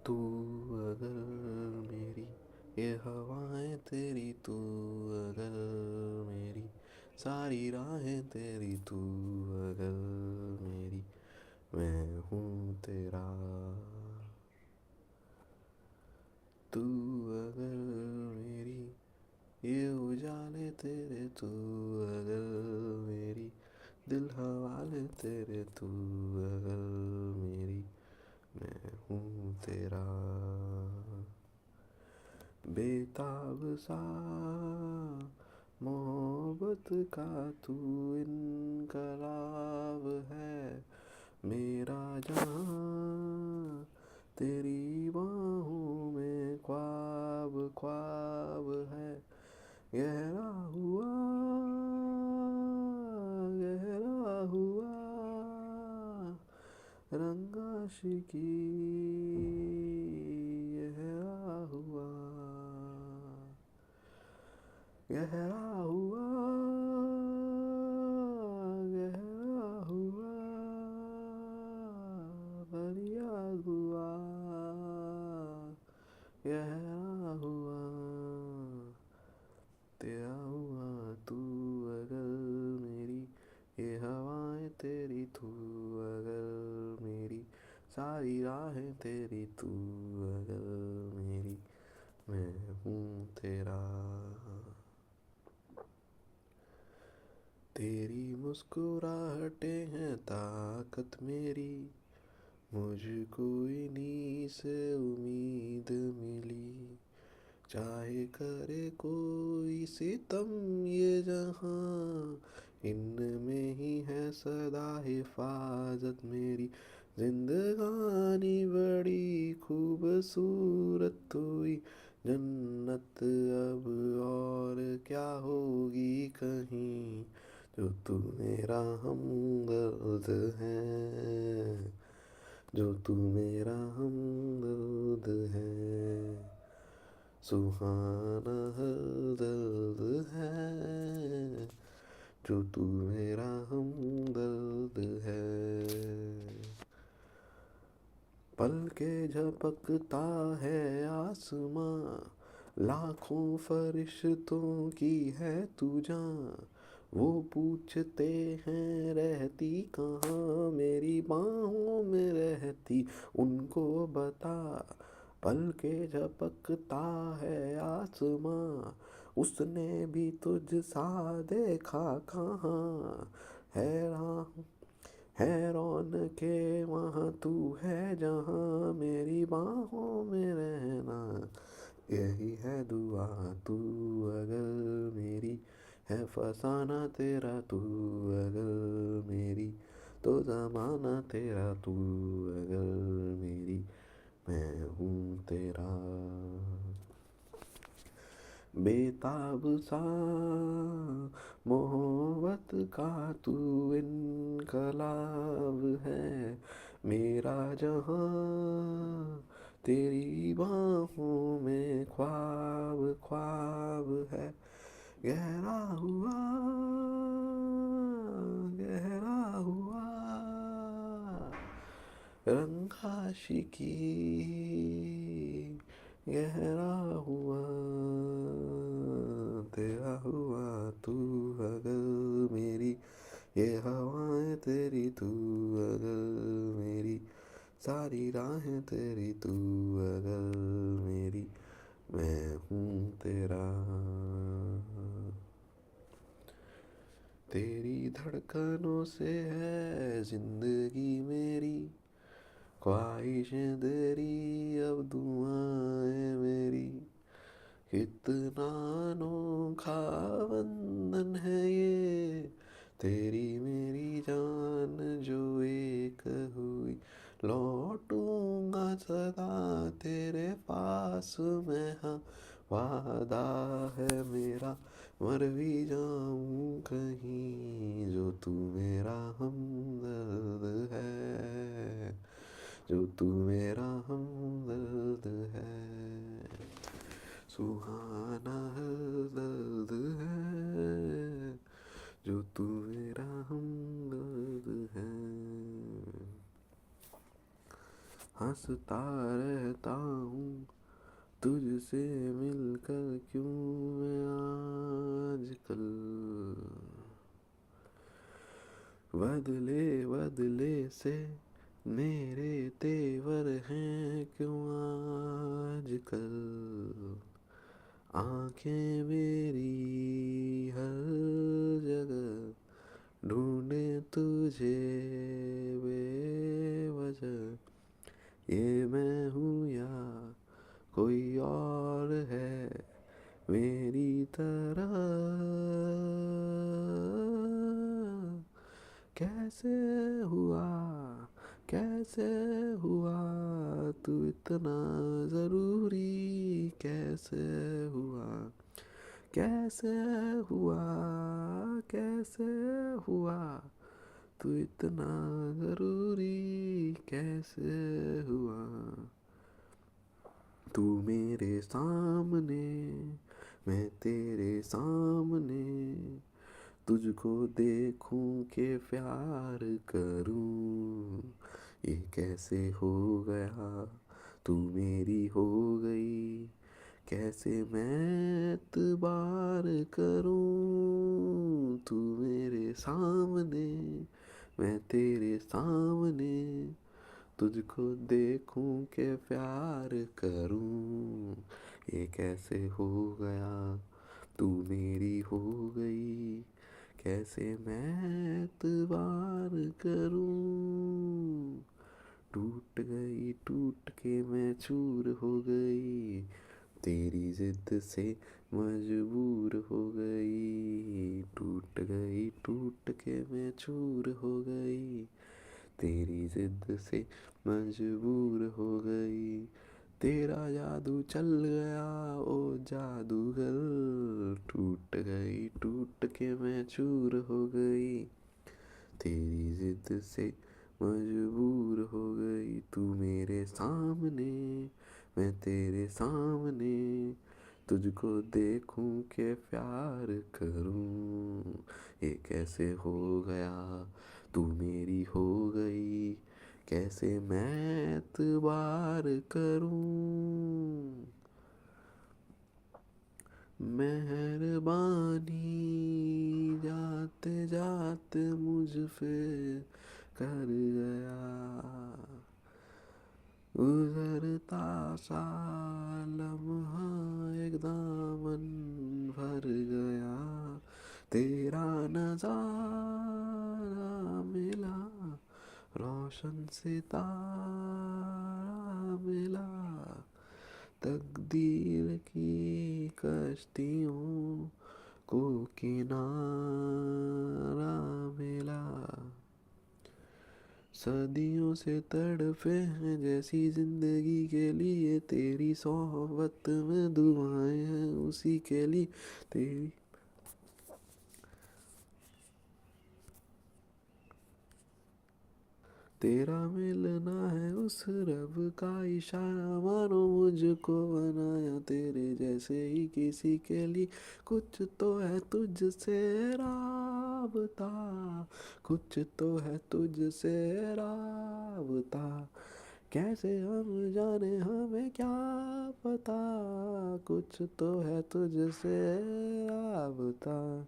तू अगर मेरी ये हवाएं तेरी, तू अगर मेरी सारी राहें तेरी, तू अगर मेरी मैं हूँ तेरा। तू अगर मेरी ये उजाले तेरे, तू अगर मेरी दिल हवाले तेरे, तू अगर मेरी मैं हूँ तेरा। बेताब सा मोहब्बत का तू इनकलाब है, मेरा जहाँ तेरी बाहों में ख्वाब ख्वाब है। गहरा हुआ गहरा हुआ रंग आशिकी, गहरा हुआ गहरा हुआ गहरा हुआ फरियाद हुआ गहरा हुआ तेरा हुआ। तू अगर मेरी ये हवाएं तेरी, तू अगर मेरी सारी राहें तेरी, तू अगर मेरी मैं हूँ तेरा। तेरी मुस्कुराहटें हैं ताकत मेरी, मुझको इन्हीं से उम्मीद मिली। चाहे करे कोई सितम ये जहाँ, इनमें ही है सदा हिफाजत मेरी। जिंदगानी बड़ी खूबसूरत हुई, जन्नत अब और क्या होगी कहीं। जो तू मेरा हमदर्द है, जो तू मेरा हमदर्द है, सुहाना हर दर्द है, जो तू मेरा हमदर्द है। पल के झपकता है आसमां, लाखों फरिश्तों की है तू जान। वो पूछते हैं रहती कहाँ, मेरी बाहों में रहती उनको बता। पल के झपकता है आसमां, उसने भी तुझ सा देखा कहाँ। हैरान है रौनके वहाँ तू है जहाँ, मेरी बाहों में रहना यही है दुआ। तू अगर मेरी है फसाना तेरा, तू अगर मेरी तो ज़माना तेरा, तू अगर मेरी मैं हूँ तेरा। बेताब सा मोहब्बत का तू इनकलाब है, मेरा जहाँ तेरी बाहों में ख्वाब ख्वाब है। गहरा हुआ गहरा हुआ रंग आशिकी, गहरा हुआ तेरा हुआ। तू अगर मेरी ये हवाएं तेरी, तू अगर मेरी सारी राहें तेरी, तू अगर मेरी मैं हूँ तेरा। तेरी धड़कनों से है जिंदगी मेरी, ख्वाहिशें तेरी अब दुआएं मेरी। कितना अनोखा बंधन है ये, तेरी मेरी जान जो एक हुई। लौटूंगा सदा तेरे पास मैं, हाँ वादा है मेरा, मर भी जाऊं कहीं। जो तू मेरा हमदर्द है, जो तू मेरा हमदर्द है, सुहाना हर दर्द है, जो तू मेरा हमदर्द है। हंस हंसता रहता हूँ तुझसे मिलकर, क्यों मैं आजकल बदले बदले से मेरे तेवर हैं, क्यों आजकल आंखें मेरी हर जगह ढूंढे तुझे बेवजह। ये मैं हूँ या कोई और है मेरी तरह, कैसे हुआ कैसे हुआ तू इतना ज़रूरी, कैसे हुआ कैसे हुआ कैसे हुआ तू इतना ज़रूरी, कैसे हुआ तू मेरे सामने, मैं तेरे सामने, तुझको देखूं के प्यार करूं, ये कैसे हो गया तू मेरी हो गई, कैसे मैं एतबार करूं, तू मेरे सामने, मैं तेरे सामने, तुझको देखूं के प्यार करूं, ये कैसे हो गया तू मेरी हो गई, कैसे मैं एतबार करूं। टूट के मैं चूर हो गई, तेरी जिद से मजबूर हो गई, टूट के मैं चूर हो गई, तेरी जिद से मजबूर हो गई, तेरा जादू चल गया ओ जादूगर, टूट के मैं चूर हो गई, तेरी जिद से मजबूर हो गई, तू मेरे सामने, मैं तेरे सामने, तुझको देखूं के प्यार करूं, ये कैसे हो गया तू मेरी हो गई, कैसे मैं एतबार करूं। मेहरबानी जाते जाते मुझ पे कर गया, गुजरता सा लम्हा एक दामन भर गया, तेरा नजारा मिला, रोशन सितारा मिला, तकदीर की कश्तियों को किनारा मिला, सदियों से तड़पे हैं जैसी जिंदगी के लिए, तेरी सोहबत में दुआएं हैं उसी के लिए, तेरी तेरा मिलना है उस रब का इशारा, मानो मुझको बनाया तेरे जैसे ही किसी के लिए, कुछ तो है तुझसे राबता, कुछ तो है तुझसे राबता, कैसे हम जाने हमें क्या पता, कुछ तो है तुझसे राबता,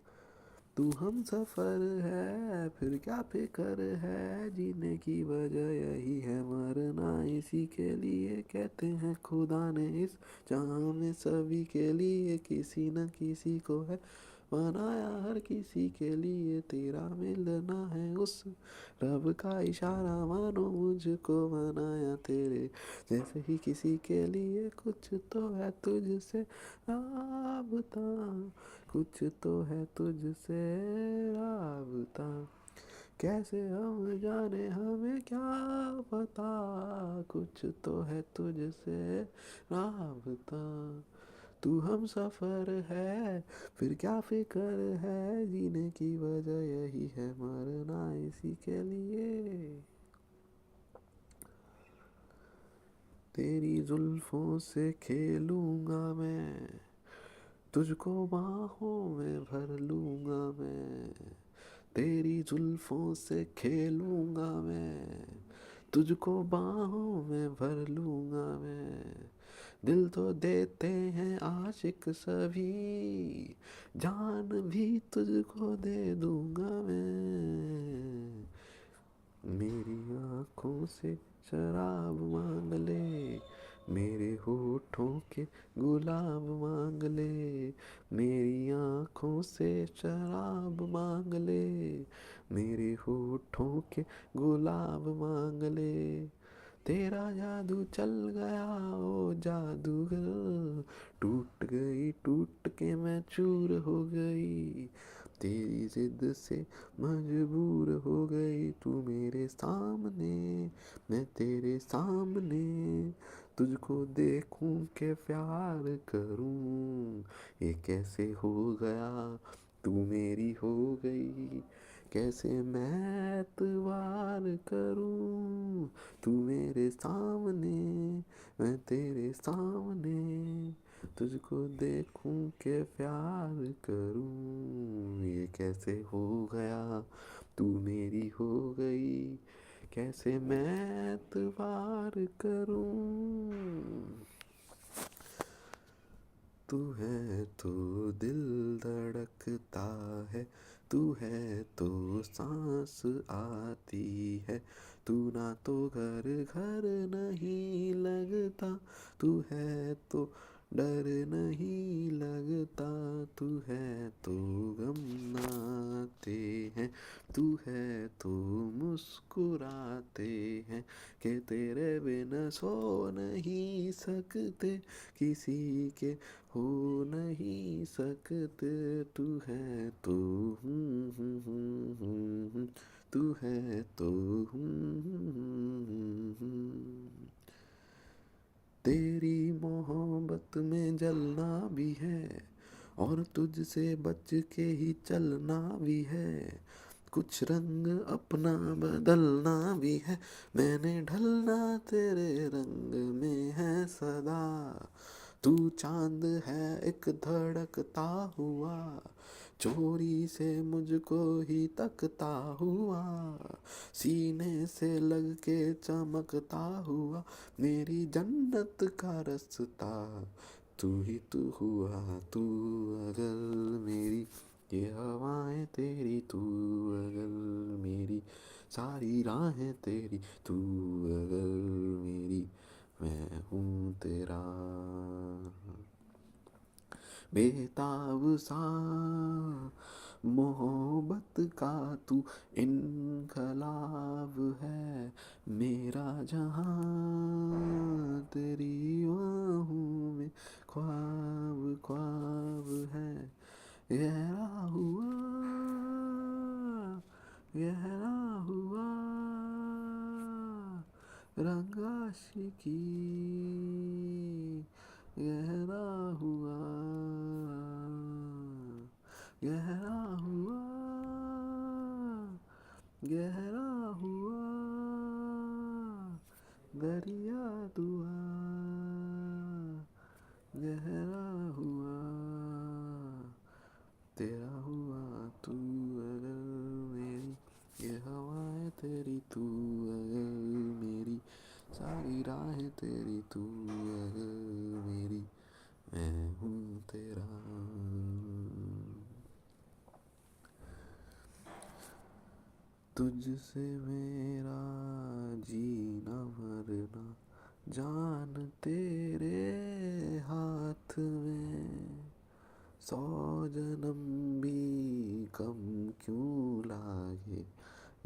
तू हम सफ़र है फिर क्या फिक्र है, जीने की वजह यही है मरना इसी के लिए, कहते हैं खुदा ने इस जहां में सभी के लिए किसी न किसी को है बनाया, हर किसी के लिए तेरा मिलना है उस रब का इशारा, मानो मुझको बनाया तेरे जैसे ही किसी के लिए, कुछ तो है तुझसे राबता, कुछ तो है तुझसे राबता, कैसे हम जाने हमें क्या पता, कुछ तो है तुझसे राबता, तू हम सफ़र है फिर क्या फिक्र है, जीने की वजह यही है मरना इसी के लिए, तेरी जुल्फों से खेलूंगा मैं, तुझको बाहों में भर लूंगा मैं, तेरी जुल्फों से खेलूंगा मैं, तुझको बाहों में भर लूँगा मैं। दिल तो देते हैं आशिक सभी, जान भी तुझको दे दूँगा मैं। मेरी आँखों से शराब माँग ले, मेरे होठों के गुलाब माँग ले। मेरी आँखों से शराब माँग ले, मेरे होठों के गुलाब माँग ले। तेरा जादू चल गया ओ जादूगर, टूट गई टूट के मैं चूर हो गई। तेरी जिद से मजबूर हो गई, तू मेरे सामने, मैं तेरे सामने। तुझको देखूं के प्यार करूं, ये कैसे हो गया, तू मेरी हो गई। कैसे मैं एतबार करूं, तू मेरे सामने, मैं तेरे सामने। तुझको देखूं के प्यार करूं, ये कैसे हो गया, तू मेरी हो गई। कैसे मैं एतबार करूं। तू है तो दिल धड़कता है, तू है तो सांस आती है। तू ना तो घर घर नहीं लगता, तू है तो डर नहीं लगता। तू है तो गम नाते हैं, तू है तो मुस्कुराते हैं। कि तेरे बिन सो नहीं सकते, किसी के हो नहीं सकते। तू है तो तू है तो तेरी मोहब्बत में जलना भी है, और तुझसे बच के ही चलना भी है। कुछ रंग अपना बदलना भी है, मैंने ढलना तेरे रंग में है सदा। तू चांद है एक धड़कता हुआ, चोरी से मुझको ही तकता हुआ। सीने से लग के चमकता हुआ, मेरी जन्नत का रास्ता तू ही तू हुआ। तू अगर मेरी ये हवाएं तेरी, तू अगर मेरी सारी राहें तेरी, तू अगर मेरी, मैं हूँ तेरा। बेताब सा मोहब्बत का तू इनकलाब है। मेरा जहां तेरी बाहों में ख्वाब ख्वाब है। गहरा हुआ, गहरा हुआ रंग आशिकी, गहरा हुआ, गहरा हुआ, गहरा हुआ दरिया दुआ, गहरा हुआ तेरा हुआ। तू अगर मेरी ये हवाएं तेरी, तू अगर मेरी सारी राहें तेरी, तू अगर मेरी, मैं हूँ तेरा। तुझसे मेरा जीना मरना जान तेरे हाथ में। 100 जन्म भी कम क्यों लागे,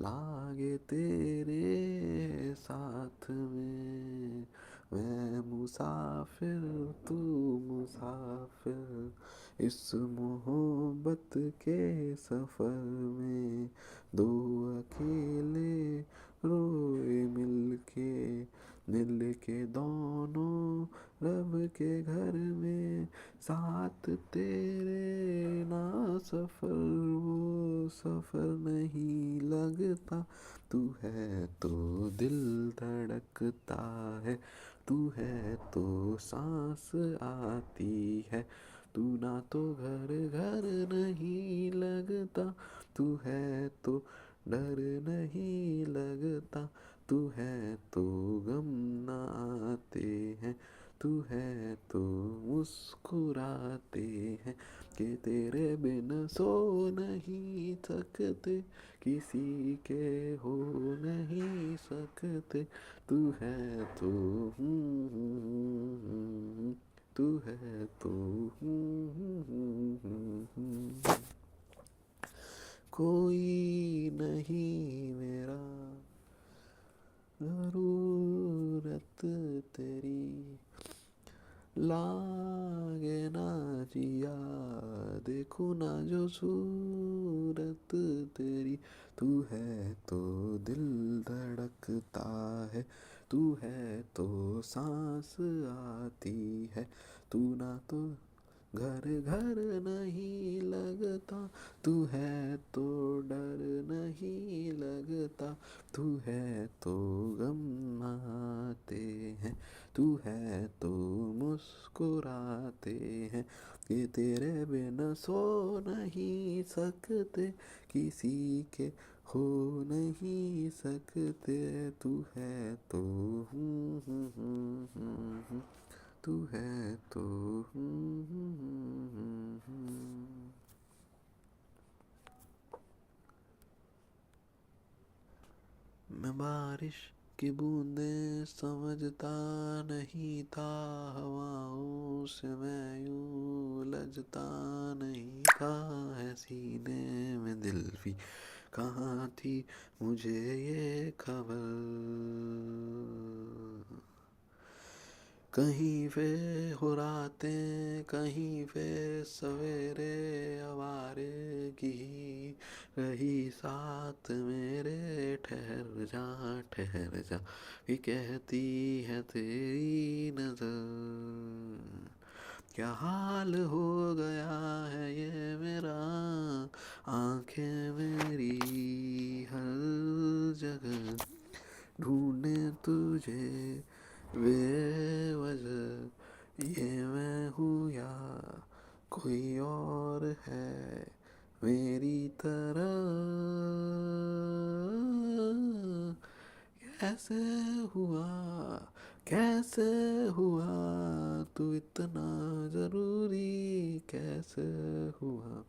लागे तेरे साथ में। मैं मुसाफिर तू मुसाफिर, इस मोहब्बत के सफर में। दो अकेले रोए मिलके, मिलके दोनों रब के घर में। साथ तेरे ना सफर वो सफर नहीं लगता। तू है तो दिल धड़कता है, तू है तो सांस आती है। तू ना तो घर घर नहीं लगता, तू है तो डर नहीं लगता। तू है तो गम ना आते हैं, तू है तो मुस्कुराते हैं, कि तेरे बिन सो नहीं सकते, किसी के हो नहीं सकते, तू है तो तू है तो कोई नहीं मेरा, ज़रूरत तेरी लागे ना जिया, देखो ना जो सूरत तेरी, तू है तो दिल धड़कता है, तू है तो सांस आती है, तू ना तो घर घर नहीं लगता, तू है तो डर नहीं लगता, तू है तो गम आते हैं, तू है तो मुस्कुराते हैं, कि तेरे बिना सो नहीं सकते, किसी के हो नहीं सकते, तू है तो तू है तो मैं बारिश की बूंदें समझता नहीं था, हवाओं से मैं यूं उलझता नहीं था, है सीने में दिल भी कहाँ थी मुझे ये खबर, कहीं पे हो रातें कहीं पे सवेरे, आवारे की रही साथ मेरे, ठहर जा भी कहती है तेरी नजर, क्या हाल हो गया है ये मेरा, आंखें मेरी हर जगह ढूंढे तुझे बेवजह, ये मैं हूँ या कोई और है मेरी तरह, कैसे हुआ कैसे हुआ तू इतना जरूरी, कैसे हुआ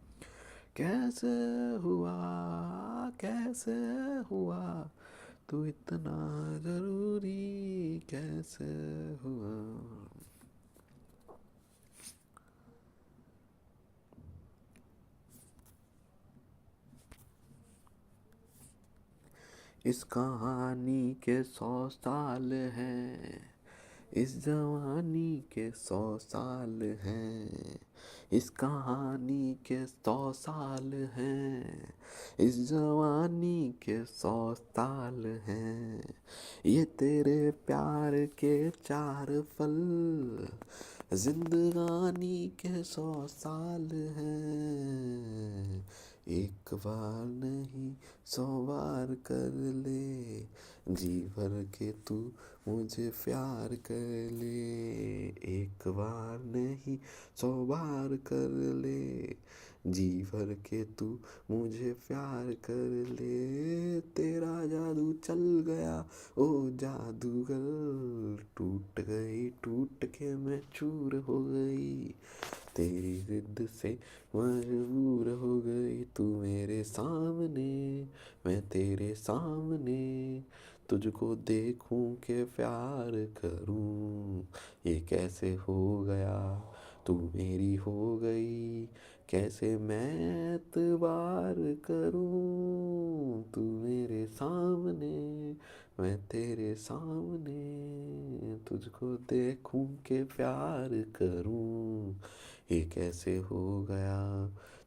कैसे हुआ कैसे हुआ तू इतना जरूरी, कैसे हुआ। इस कहानी के 100 साल हैं, इस जवानी के 100 साल हैं, इस कहानी के 100 साल हैं, इस जवानी के 100 साल हैं, ये तेरे प्यार के 4 पल, जिंदगानी के 100 साल हैं, एक बार नहीं 100 बार कर ले, जी भर के तू मुझे प्यार कर ले, एक बार नहीं 100 बार कर ले, जी भर के तू मुझे प्यार कर ले, तेरा जादू चल गया ओ जादूगर, टूट गई टूट के मैं चूर हो गई, तेरी जिद से मजबूर हो गई, तू मेरे सामने मैं तेरे सामने, तुझको देखूं के प्यार करूं, ये कैसे हो गया तू मेरी हो गई, कैसे मैं एतबार करूं, तू मेरे सामने मैं तेरे सामने, तुझको देखूं के प्यार करूं, ये कैसे हो गया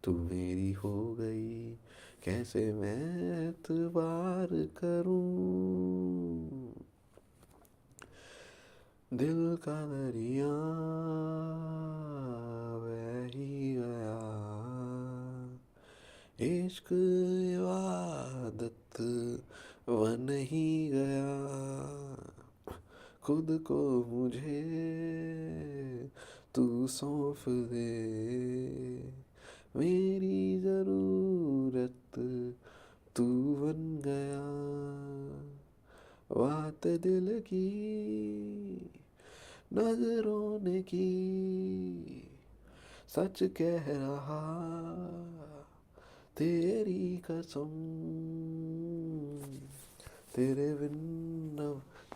तू मेरी हो गई, कैसे मैं एतबार करूं, दिल का दरिया बह ही गया, इश्क इबादत बन ही गया, खुद को मुझे तू सौंप दे, मेरी ज़रूरत तू बन गया, बात दिल की नजरों ने की, सच कह रहा तेरी कसम, तेरे बिन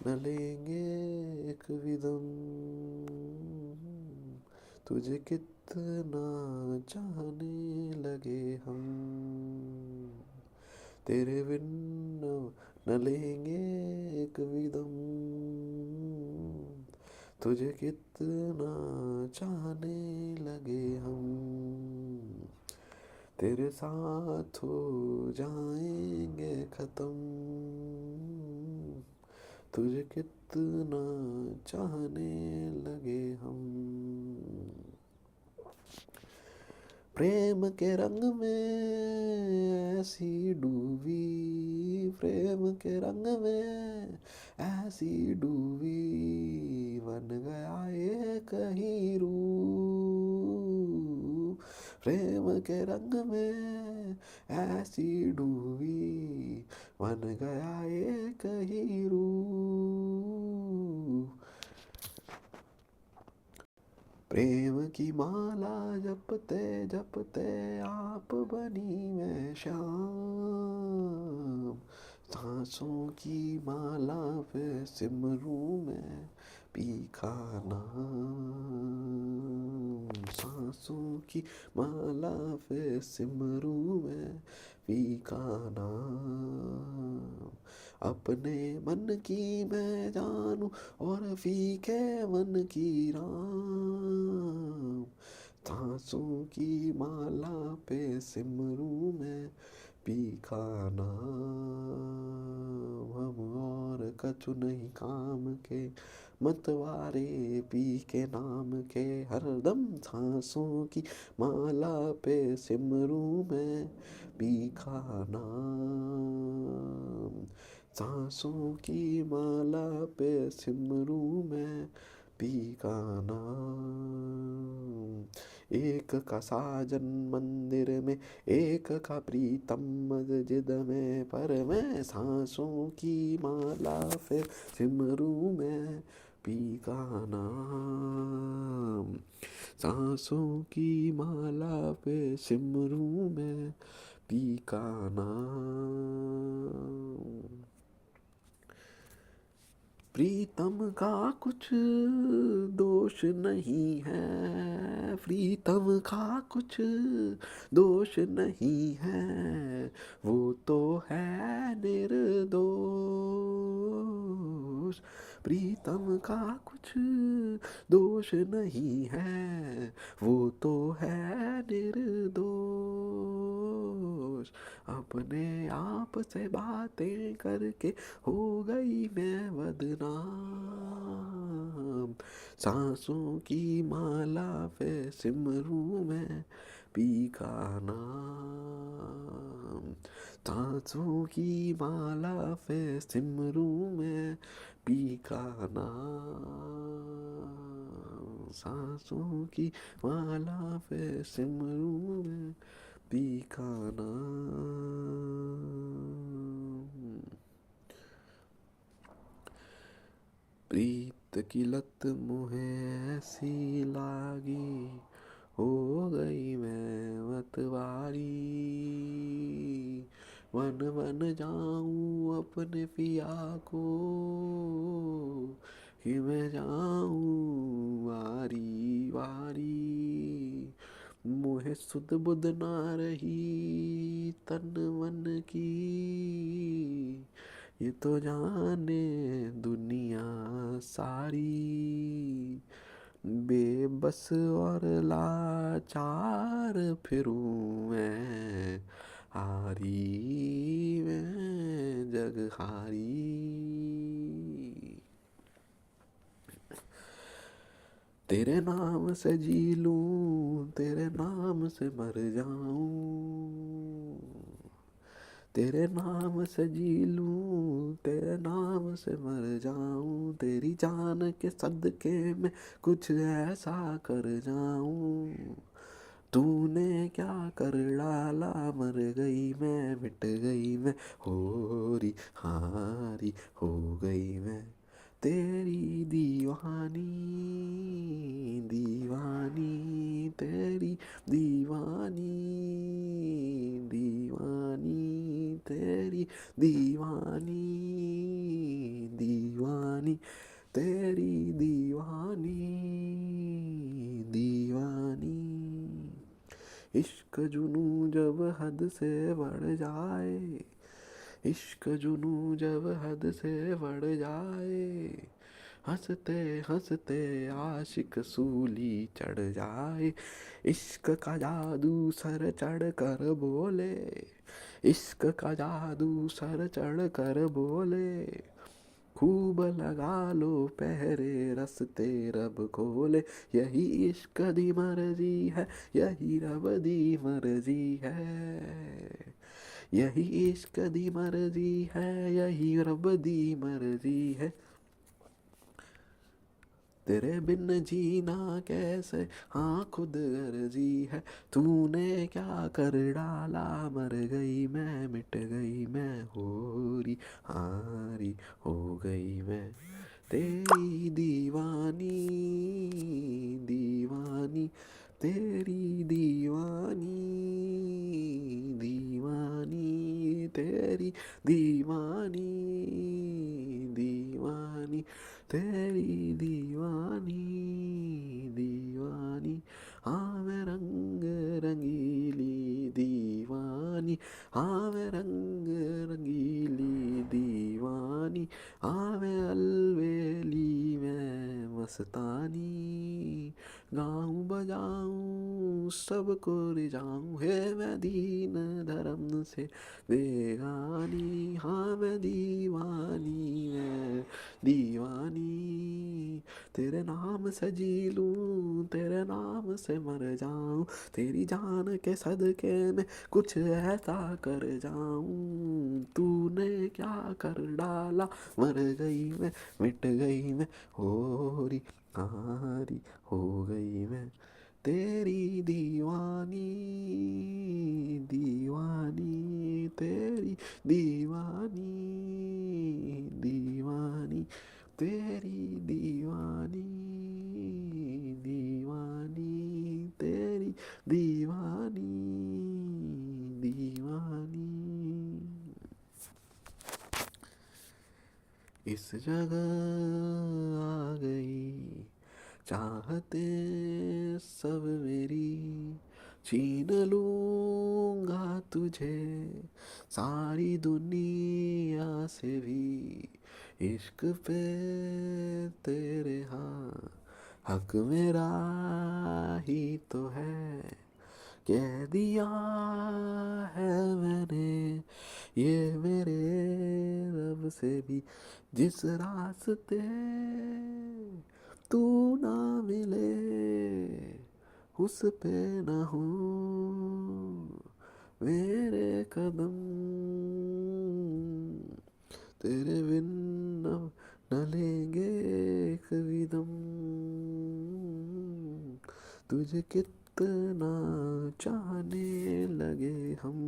न लेंगे एक भी दम, तुझे कितना चाहने लगे हम, तेरे बिन न लेंगे एक भी दम, तुझे कितना चाहने लगे हम, तेरे साथ हो जाएंगे खत्म, तुझे कितना चाहने लगे हम। प्रेम के रंग में ऐसी डूबी, प्रेम के रंग में ऐसी डूबी, बन गया ये कहीं रूप, प्रेम के रंग में ऐसी डूबी, बन गया ये कहीं रूप, प्रेम की माला जपते जपते आप बनी मैं श्याम, सांसों की माला पे सिमरूं मैं पी का नाम, सांसों की माला पे सिमरूं मैं पी का नाम, अपने मन की मैं जानूं और फीके मन की राम, सांसों की माला पे सिमरूं मैं पी का नाम, हम और कछु नहीं काम के, मतवारे पी के नाम के, हरदम सांसों की माला पे सिमरूं मैं पी का नाम, सांसों की माला पे सिमरूं मैं पी का नाम, एक का साजन मंदिर में, एक का प्रीतम मस्जिद में, पर मैं सांसों की माला पे सिमरूं मैं पी का नाम, सांसों की माला पे सिमरूं मैं पी का नाम। प्रीतम का कुछ दोष नहीं है, प्रीतम का कुछ दोष नहीं है, वो तो है निर्दोष, प्रीतम का कुछ दोष नहीं है, वो तो है निर्दोष, अपने आप से बातें करके हो गई मैं बदनाम, सांसों की माला पे सिमरूं मैं पी का नाम, सांसों की माला पे सिमरूं मैं पी का नाम, सांसों की माला पे सिमरूं मैं पी का नाम। प्रीत की लत मुझे ऐसी लागी, हो गई मैं मतवारी, मन बन जाऊं अपने पिया को, कि मैं जाऊं वारी वारी, मोहे सुध बुध ना रही तन मन की, ये तो जाने दुनिया सारी, बेबस और लाचार फिरूं मैं, हारी मैं जग हारी, तेरे नाम से जी लूं, तेरे नाम से मर जाऊं, तेरे नाम से जी लूं, तेरे नाम से मर जाऊं, तेरी जान के सदके में कुछ ऐसा कर जाऊं, तूने क्या कर डाला, मर गई मैं, मिट गई मैं, होरी हारी हो गई मैं, तेरी दीवानी दीवानी, तेरी दीवानी दीवानी, तेरी दीवानी दीवानी, तेरी दीवानी दीवानी। इश्क जुनू जब हद से बढ़ जाए, इश्क जुनू जब हद से बढ़ जाए, हंसते हंसते आशिक सूली चढ़ जाए, इश्क का जादू सर चढ़ कर बोले, इश्क का जादू सर चढ़ कर बोले, खूब लगा लो पहरे रस्ते रब खोले, यही इश्क दी मर्जी है, यही रब दी मर्जी है, यही इश्क दी मर्जी है, यही रब दी मर्जी है, तेरे बिन जीना कैसे, हाँ खुद गर्जी है, तूने क्या कर डाला, मर गई मैं, मिट गई मैं, होरी हारी हो गई मैं, तेरी दीवानी दीवानी, तेरी दीवानी दीवानी, तेरी दीवानी दीवानी, तेरी दीवानी दीवानी, हाँ मैं रंग रंगीली दीवानी, हाँ मैं रंग रंगीली दीवानी, हाँ मैं अलवेली में मस्तानी, गाऊं बजाऊं सबको रिझाऊं, है मैं दीन धर्म से बेगानी, हाँ मैं दीवानी मैं दीवानी, तेरे नाम से जी लूं, तेरे नाम से मर जाऊं, तेरी जान के सदके में कुछ ऐसा कर जाऊं, तूने क्या कर डाला, मर गई मैं, मिट गई मैं, होरी हारी हो गई मैं, तेरी दीवानी दीवानी, तेरी दीवानी दीवानी, तेरी दीवानी दीवानी, तेरी दीवानी दीवानी। इस जगह आ गई चाहते सब मेरी, छीन लूंगा तुझे सारी दुनिया से भी, इश्क पे तेरे हाँ हक मेरा ही तो है, कह दिया है मैंने ये मेरे रब से भी, जिस रास्ते तू ना मिले उस पे न हो मेरे कदम, तेरे बिन न लेंगे एक भी दम, तुझे कितना चाहने लगे हम,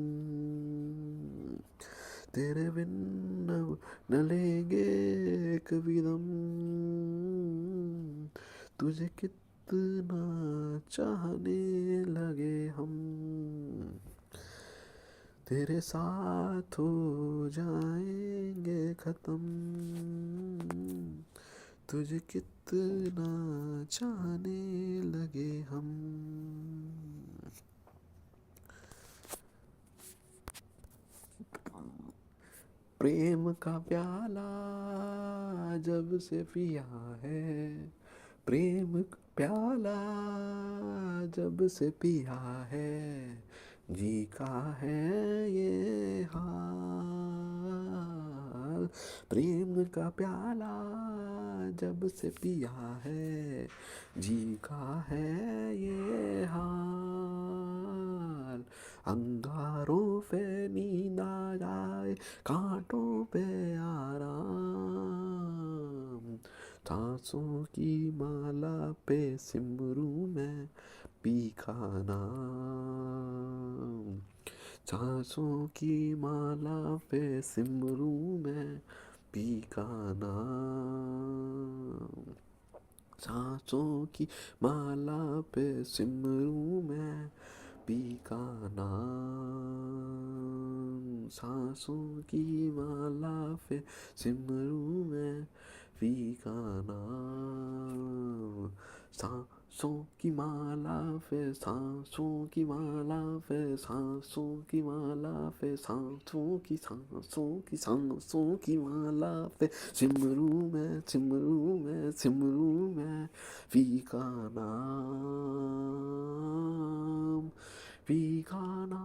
तेरे बिन न लेंगे एक भी दम, तुझे कितना चाहने लगे हम, तेरे साथ हो जाएंगे खत्म, तुझे कितना चाहने लगे हम। प्रेम का प्याला जब से पिया है, प्रेम का प्याला जब से पिया है, जी का है ये हाल, प्रेम का प्याला जब से पिया है, जी का है ये हाल, अंगारों पे नींद आ जाए, कांटों पे आराम, सांसों की माला पे सिमरूं मैं, पी का नाम, सांसों की माला पे सिमरूं मैं पी का नाम, सांसों की माला पे सिमरूं मैं पी का नाम, सांसों की माला पे सिमरूं मैं पी का नाम, सांसों की माला पे, सांसों की माला पे, सांसों की माला पे, सांसों की सांसों की माला पे सिमरूं मैं, सिमरूं मैं, सिमरूं मैं पी का नाम, पी का नाम,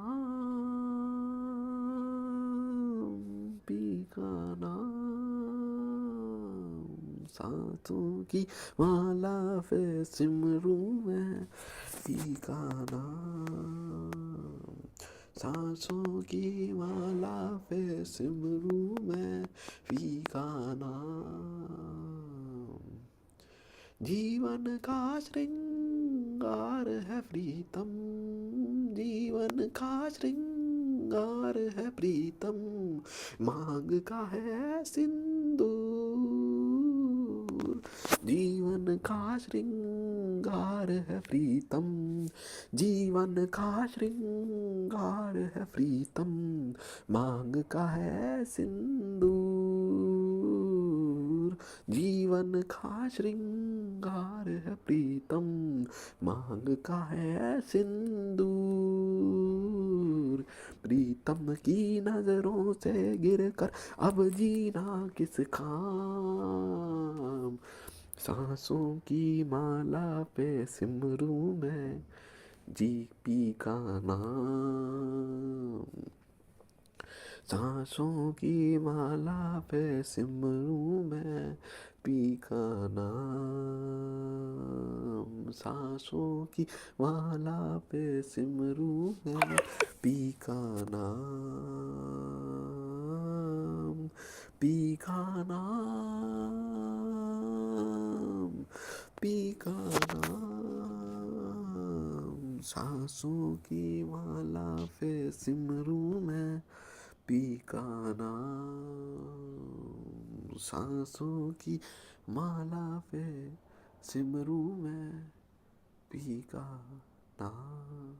पी का नाम, सांसों की माला पे सिमरूं मैं पी का नाम, सांसों की माला पे सिमरूं मैं पी का नाम, जीवन का श्रृंगार है प्रीतम, जीवन का श्रृंगार है प्रीतम, मांग का है सिंदूर, जीवन का श्रृंगार है प्रीतम, जीवन का श्रृंगार है प्रीतम, मांग का है सिंदूर, जीवन का श्रृंगार है प्रीतम, मांग का है सिंदूर, प्रीतम की नजरों से गिरकर अब जीना किस काम, सांसों की माला पे सिमरूं मैं जी पी का नाम, सांसों की माला पे सिमरूं मैं पी का नाम, सांसों की माला पे सिमरूं मैं पी का नाम, पी का नाम, पी का नाम, सांसों की माला पे सिमरूं मैं पी का नाम, सांसों की माला पे सिमरूं मैं पी का नाम।